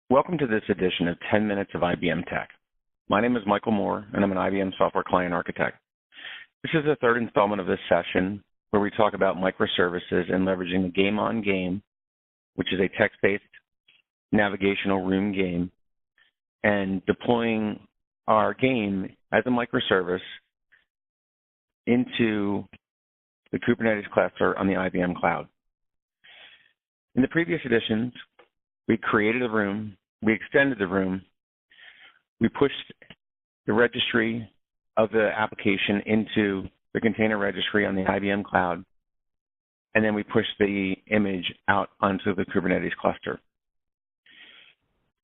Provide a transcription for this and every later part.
Welcome to this edition of 10 Minutes of IBM Tech. My name is Michael Moore, and I'm an IBM Software Client Architect. This is the third installment of this session where we talk about microservices and leveraging the GameON game, which is a text-based navigational room game, and deploying our game as a microservice into the Kubernetes cluster on the IBM Cloud. In the previous editions, we created a room, we extended the room, we pushed the registry of the application into the container registry on the IBM Cloud, and then we pushed the image out onto the Kubernetes cluster.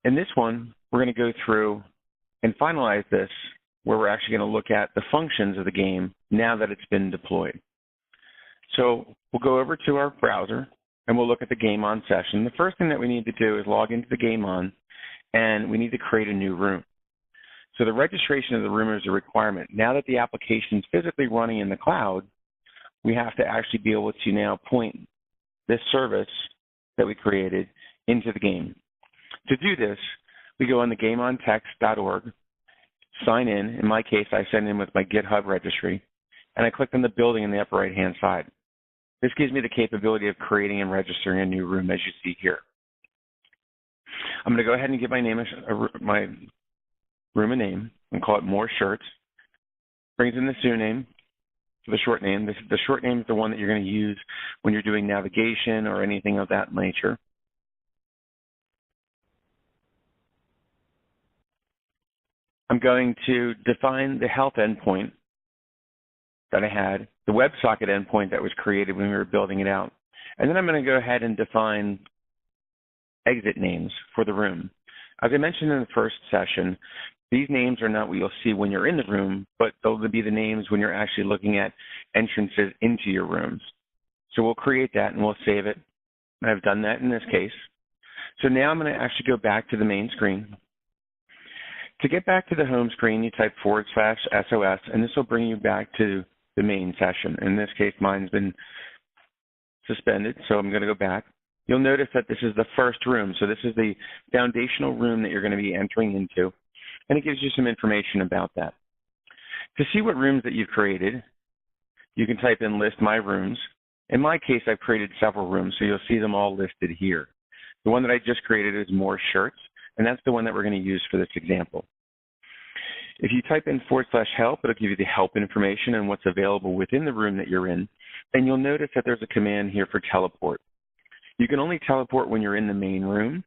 In this one, we're going to go through and finalize this, where we're actually going to look at the functions of the game now that it's been deployed. So we'll go over to our browser, and we'll look at the GameON session. The first thing that we need to do is log into the GameON, and we need to create a new room. So the registration of the room is a requirement. Now that the application is physically running in the cloud, we have to actually be able to now point this service that we created into the game. To do this, we go on the GameOnText.org, sign in. In my case, I sign in with my GitHub registry, and I click on the building in the upper right-hand side. This gives me the capability of creating and registering a new room, as you see here. I'm going to go ahead and give my room a name and call it More Shirts. Brings in the pseudonym for the short name. The short name is the one that you're going to use when you're doing navigation or anything of that nature. I'm going to define the health endpoint that I had, the WebSocket endpoint that was created when we were building it out. And then I'm going to go ahead and define exit names for the room. As I mentioned in the first session, these names are not what you'll see when you're in the room, but they'll be the names when you're actually looking at entrances into your rooms. So we'll create that and we'll save it. And I've done that in this case. So now I'm going to actually go back to the main screen. To get back to the home screen, you type /SOS, and this will bring you back to the main session. In this case, mine's been suspended, so I'm going to go back. You'll notice that this is the first room. So this is the foundational room that you're going to be entering into, and it gives you some information about that. To see what rooms that you've created, you can type in list my rooms. In my case, I've created several rooms, so you'll see them all listed here. The one that I just created is More Shirts, and that's the one that we're going to use for this example. If you type in /help, it'll give you the help information and what's available within the room that you're in. And you'll notice that there's a command here for teleport. You can only teleport when you're in the main room.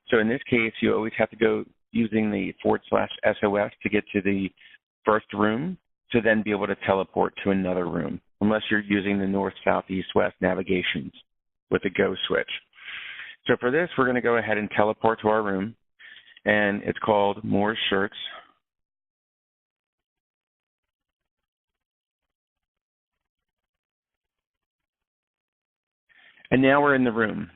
So in this case, you always have to go using the /SOS to get to the first room to then be able to teleport to another room, unless you're using the north, south, east, west navigations with the go switch. So for this, we're going to go ahead and teleport to our room, and it's called More Shirts. And now we're in the room.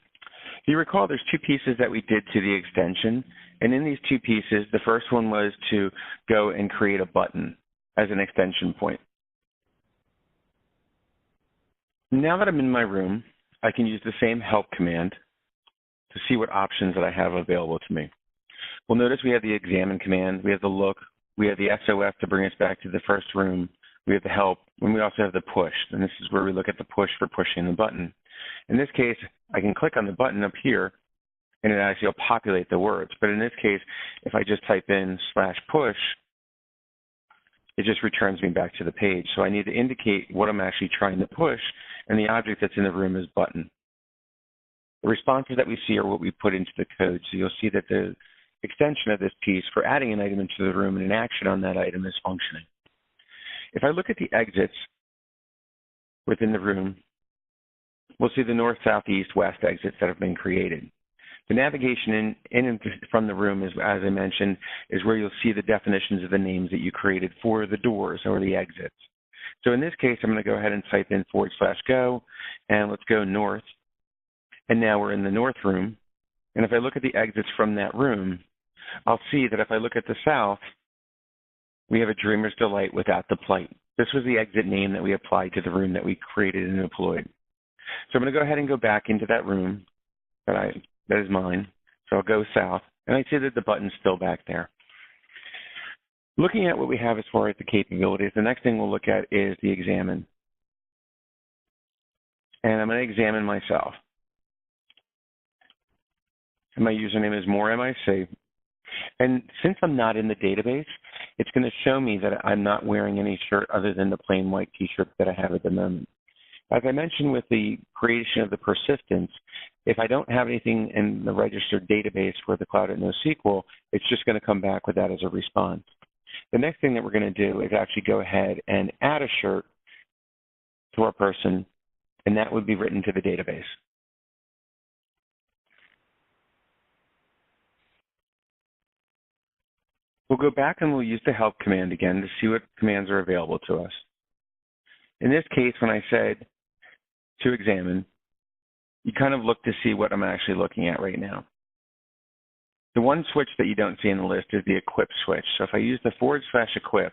If you recall, there's two pieces that we did to the extension. And in these two pieces, the first one was to go and create a button as an extension point. Now that I'm in my room, I can use the same help command to see what options that I have available to me. We'll notice we have the examine command, we have the look, we have the SOS to bring us back to the first room, we have the help, and we also have the push. And this is where we look at the push for pushing the button. In this case, I can click on the button up here, and it actually will populate the words. But in this case, if I just type in /push, it just returns me back to the page. So I need to indicate what I'm actually trying to push, and the object that's in the room is button. The responses that we see are what we put into the code. So you'll see that the extension of this piece for adding an item into the room and an action on that item is functioning. If I look at the exits within the room, we'll see the north, south, east, west exits that have been created. The navigation in and from the room, is, as I mentioned, is where you'll see the definitions of the names that you created for the doors or the exits. So in this case, I'm going to go ahead and type in /go, and let's go north. And now we're in the north room. And if I look at the exits from that room, I'll see that if I look at the south, we have a Dreamer's Delight without the plight. This was the exit name that we applied to the room that we created and deployed. So I'm going to go ahead and go back into that room that is mine. So I'll go south. And I see that the button's still back there. Looking at what we have as far as the capabilities, the next thing we'll look at is the examine. And I'm going to examine myself. And my username is MoreMIC. And since I'm not in the database, it's going to show me that I'm not wearing any shirt other than the plain white t-shirt that I have at the moment. As I mentioned with the creation of the persistence, if I don't have anything in the registered database for the Cloud at NoSQL, it's just going to come back with that as a response. The next thing that we're going to do is actually go ahead and add a shirt to our person, and that would be written to the database. We'll go back and we'll use the help command again to see what commands are available to us. In this case, when I said to examine, you kind of look to see what I'm actually looking at right now. The one switch that you don't see in the list is the equip switch. So if I use the /equip,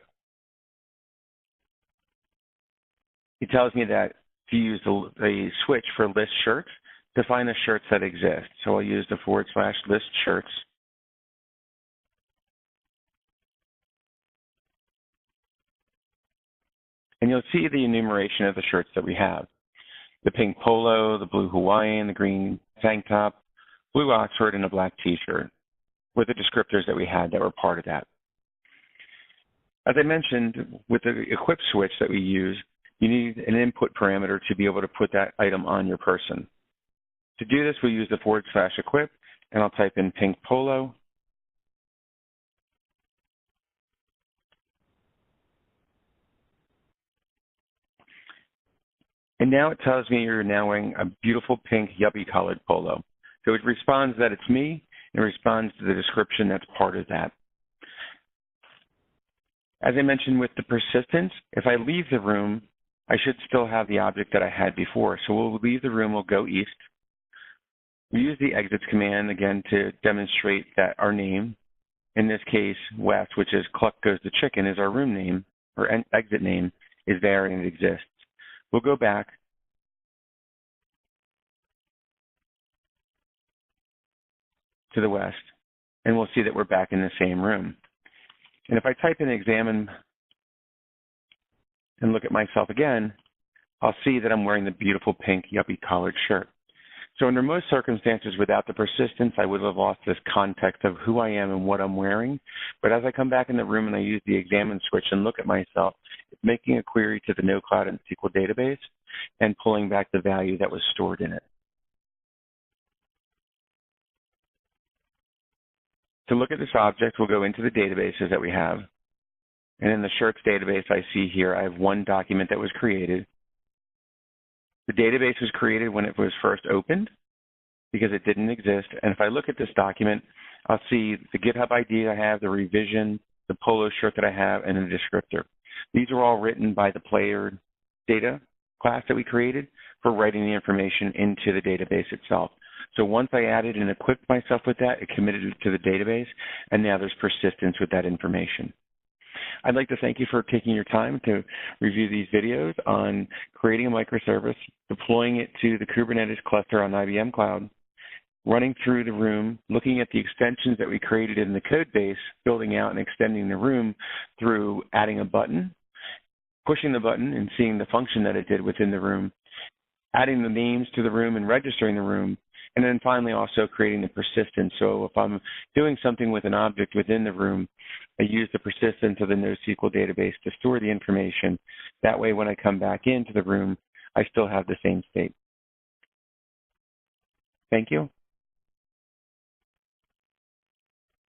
it tells me that to use the switch for list shirts to find the shirts that exist. So I'll use the /list shirts. And you'll see the enumeration of the shirts that we have. The pink polo, the blue Hawaiian, the green tank top, blue Oxford, and a black t-shirt with the descriptors that we had that were part of that. As I mentioned, with the equip switch that we use, you need an input parameter to be able to put that item on your person. To do this, we use the /equip, and I'll type in pink polo. And now it tells me you're now wearing a beautiful pink yuppie-colored polo. So it responds that it's me, and responds to the description that's part of that. As I mentioned with the persistence, if I leave the room, I should still have the object that I had before. So we'll leave the room, we'll go east. We use the exits command again to demonstrate that our name, in this case, west, which is Cluck Goes the Chicken, is our room name, or exit name, is there and it exists. We'll go back to the west, and we'll see that we're back in the same room. And if I type in examine and look at myself again, I'll see that I'm wearing the beautiful pink yuppie collared shirt. So under most circumstances, without the persistence, I would have lost this context of who I am and what I'm wearing. But as I come back in the room and I use the examine switch and look at myself, it's making a query to the No Cloud and SQL database and pulling back the value that was stored in it. To look at this object, we'll go into the databases that we have. And in the shirts database, I see here I have one document that was created. The database was created when it was first opened because it didn't exist. And if I look at this document, I'll see the GitHub ID I have, the revision, the polo shirt that I have, and a descriptor. These are all written by the player data class that we created for writing the information into the database itself. So once I added and equipped myself with that, it committed it to the database, and now there's persistence with that information. I'd like to thank you for taking your time to review these videos on creating a microservice, deploying it to the Kubernetes cluster on IBM Cloud, running through the room, looking at the extensions that we created in the code base, building out and extending the room through adding a button, pushing the button and seeing the function that it did within the room, adding the names to the room and registering the room, and then finally also creating the persistence. So if I'm doing something with an object within the room, I use the persistence of the NoSQL database to store the information. That way when I come back into the room, I still have the same state. Thank you.